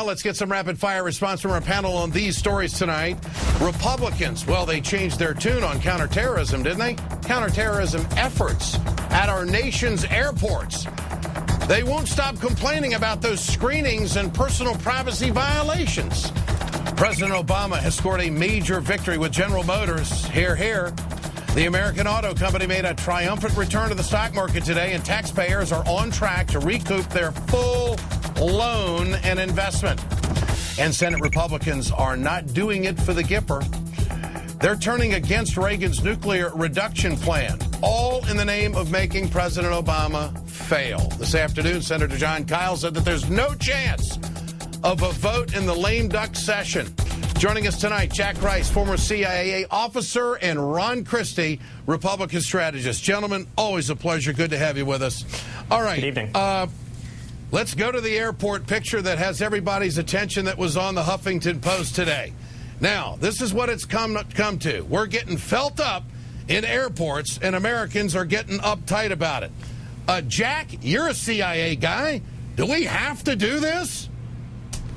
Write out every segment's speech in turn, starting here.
Now let's get some rapid-fire response from our panel on these stories tonight. Republicans, well, they changed their tune on counterterrorism, didn't they? Counterterrorism efforts at our nation's airports. They won't stop complaining about those screenings and personal privacy violations. President Obama has scored a major victory with General Motors. Hear, hear. The American Auto Company made a triumphant return to the stock market today, and taxpayers are on track to recoup their full loan and investment. And Senate Republicans are not doing it for the Gipper. They're turning against Reagan's nuclear reduction plan, all in the name of making President Obama fail. This afternoon, Senator Jon Kyl said that there's no chance of a vote in the lame duck session. Joining us tonight, Jack Rice, former CIA officer, and Ron Christie, Republican strategist. Gentlemen, always a pleasure. Good to have you with us. All right. Good evening. Let's go to the airport picture that has everybody's attention that was on the Huffington Post today. Now, this is what it's come to. We're getting felt up in airports, and Americans are getting uptight about it. Jack, you're a CIA guy. Do we have to do this?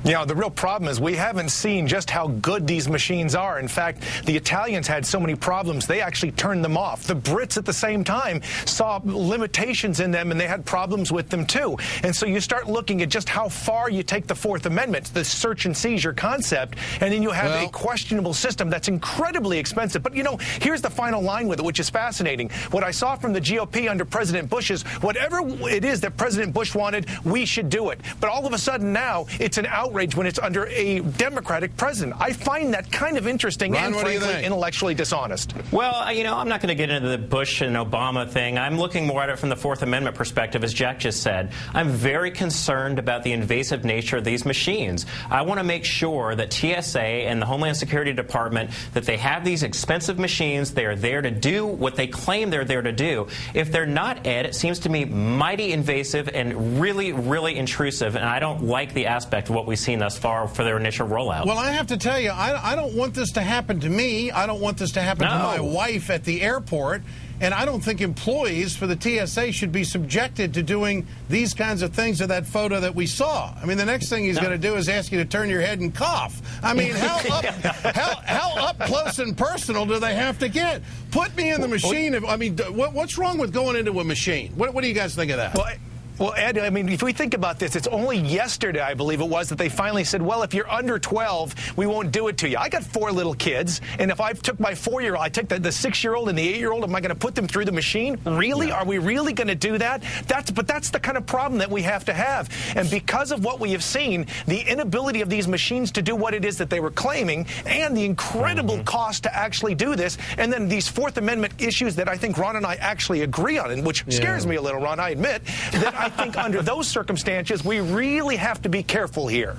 Yeah, the real problem is we haven't seen just how good these machines are. In fact, the Italians had so many problems, they actually turned them off. The Brits at the same time saw limitations in them, and they had problems with them too. And so you start looking at just how far you take the Fourth Amendment, the search and seizure concept, and then you have a questionable system that's incredibly expensive. But, you know, here's the final line with it, which is fascinating. What I saw from the GOP under President Bush is whatever it is that President Bush wanted, we should do it. But all of a sudden now, it's an outrage when it's under a Democratic president. I find that kind of interesting and frankly intellectually dishonest. Well, you know, I'm not going to get into the Bush and Obama thing. I'm looking more at it from the Fourth Amendment perspective, as Jack just said. I'm very concerned about the invasive nature of these machines. I want to make sure that TSA and the Homeland Security Department, that they have these expensive machines. They are there to do what they claim they're there to do. If they're not, Ed, it seems to me mighty invasive and really, really intrusive, and I don't like the aspect of what we've seen thus far for their initial rollout. Well, I have to tell you, I don't want this to happen to me. I don't want this to happen to my wife at the airport. And I don't think employees for the TSA should be subjected to doing these kinds of things to that photo that we saw. I mean, the next thing he's going to do is ask you to turn your head and cough. I mean, how up close and personal do they have to get? Put me in the machine. I mean, what's wrong with going into a machine? What do you guys think of that? Well, Ed, I mean, if we think about this, it's only yesterday, I believe it was, that they finally said, well, if you're under 12, we won't do it to you. I got 4 little kids, and if I took my 4-year-old, I take the 6-year-old and the 8-year-old, am I going to put them through the machine? Really? No. Are we really going to do that? But that's the kind of problem that we have to have. And because of what we have seen, the inability of these machines to do what it is that they were claiming, and the incredible cost to actually do this, and then these Fourth Amendment issues that I think Ron and I actually agree on, and which scares me a little, Ron, I admit, that I think under those circumstances, we really have to be careful here.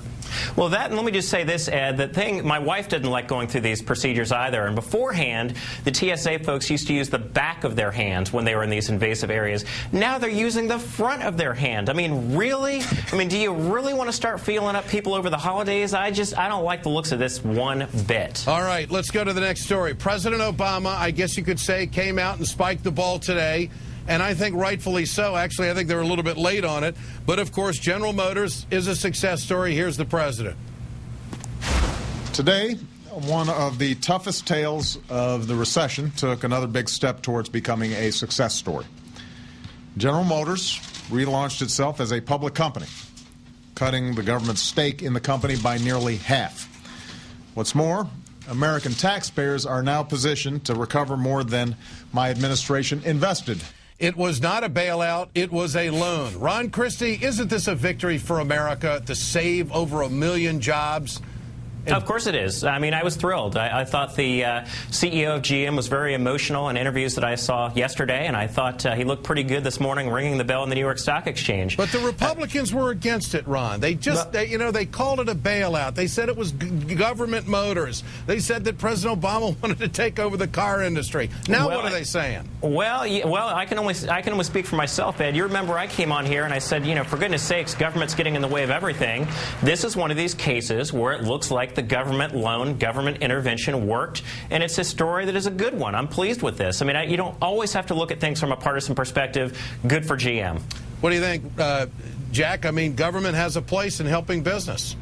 Well, and let me just say this, Ed, my wife didn't like going through these procedures either. And beforehand, the TSA folks used to use the back of their hands when they were in these invasive areas. Now they're using the front of their hand. I mean, really? I mean, do you really want to start feeling up people over the holidays? I don't like the looks of this one bit. All right, let's go to the next story. President Obama, I guess you could say, came out and spiked the ball today. And I think rightfully so. Actually, I think they were a little bit late on it. But, of course, General Motors is a success story. Here's the president. Today, one of the toughest tales of the recession took another big step towards becoming a success story. General Motors relaunched itself as a public company, cutting the government's stake in the company by nearly half. What's more, American taxpayers are now positioned to recover more than my administration invested. It was not a bailout. It was a loan. Ron Christie, isn't this a victory for America to save over 1 million jobs? Of course it is. I mean, I was thrilled. I thought the CEO of GM was very emotional in interviews that I saw yesterday, and I thought he looked pretty good this morning ringing the bell in the New York Stock Exchange. But the Republicans were against it, Ron. They just, they called it a bailout. They said it was government motors. They said that President Obama wanted to take over the car industry. Now what are they saying? Well, I can only speak for myself, Ed. You remember I came on here and I said, for goodness sakes, government's getting in the way of everything. This is one of these cases where it looks like the government loan, government intervention worked, and it's a story that is a good one. I'm pleased with this. I mean, you don't always have to look at things from a partisan perspective. Good for GM. What do you think, Jack? I mean, government has a place in helping business.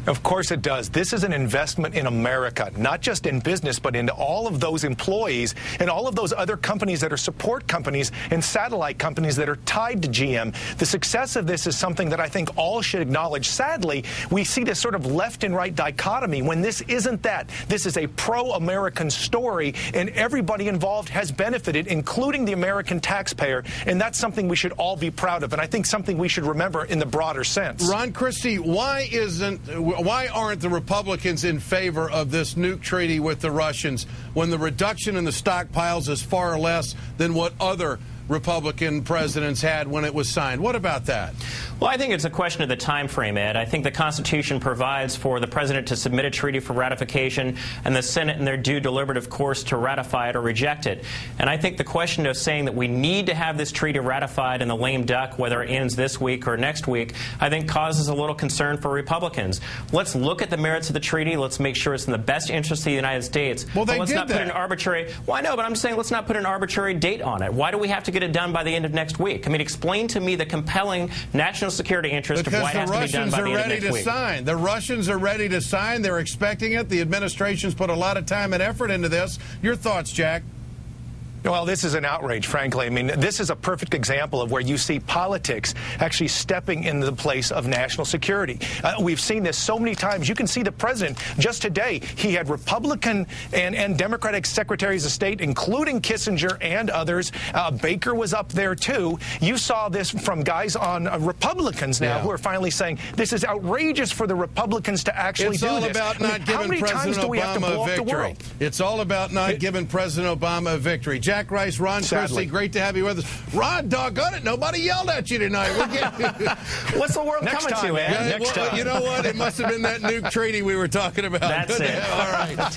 Of course it does. This is an investment in America, not just in business, but into all of those employees and all of those other companies that are support companies and satellite companies that are tied to GM. The success of this is something that I think all should acknowledge. Sadly, we see this sort of left and right dichotomy when this isn't that. This is a pro-American story, and everybody involved has benefited, including the American taxpayer, and that's something we should all be proud of, and I think something we should remember in the broader sense. Ron Christie, why aren't the Republicans in favor of this nuke treaty with the Russians when the reduction in the stockpiles is far less than what other Republican presidents had when it was signed? What about that? Well, I think it's a question of the time frame, Ed. I think the Constitution provides for the president to submit a treaty for ratification and the Senate in their due deliberative course to ratify it or reject it. And I think the question of saying that we need to have this treaty ratified in the lame duck, whether it ends this week or next week, I think causes a little concern for Republicans. Let's look at the merits of the treaty. Let's make sure it's in the best interest of the United States. Well, they let's did not put an arbitrary. Well, I know, but I'm just saying let's not put an arbitrary date on it. Why do we have to get it done by the end of next week? I mean, explain to me the compelling national security interest of why it has to be done by the end of next week. The Russians are ready to sign. They're expecting it. The administration's put a lot of time and effort into this. Your thoughts, Jack? Well, this is an outrage, frankly. I mean, this is a perfect example of where you see politics actually stepping into the place of national security. We've seen this so many times. You can see the president just today. He had Republican and Democratic secretaries of state, including Kissinger and others. Baker was up there, too. You saw this from guys on Republicans now who are finally saying this is outrageous for the Republicans to actually do this. It's all about not giving President Obama a victory. It's all about not giving President Obama a victory. Jack Rice, Ron Christie, great to have you with us. Ron, doggone it, nobody yelled at you tonight. What's the world coming to, Ed? You know what? It must have been that nuke treaty we were talking about. That's it. All right.